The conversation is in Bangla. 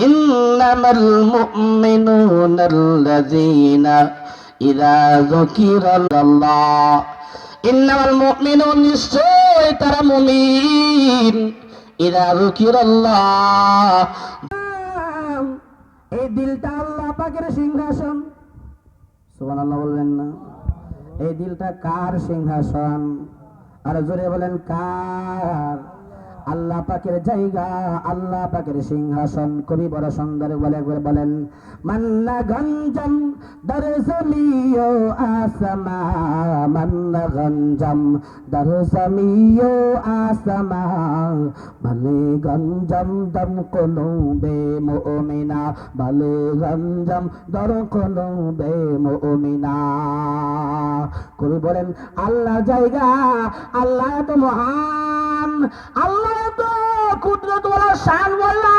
ইন্নামাল মুমিনুনাল্লাযীনা ইযা যুকিরাল্লাহ, ইন্নামাল মুমিনুন, নিশ্চয় তারা মুমিন, ইযা যুকিরাল্লাহ, এই দিলটা আল্লাহ পাকের সিংহাসন। সুবহানাল্লাহ বলবেন না? এই দিলটা কার সিংহাসন? আর জোরে বলেন কার? আল্লাহ পাকের জায়গা, আল্লাহ পাকের সিংহাসন। কবি বড় সুন্দর বলেন, মান্না গঞ্জম দরজমিও আসমা, মান্না গঞ্জম দরজমিও আসমা, ভলে গঞ্জম দম কোনো বে মুমিনা, ভলে গঞ্জম দর কোনো বে মুমিনা। কবি বলেন আল্লাহর জায়গা, আল্লাহ তো মহান, আল্লাহ তো কুদরত ওয়ালা শান ওয়ালা।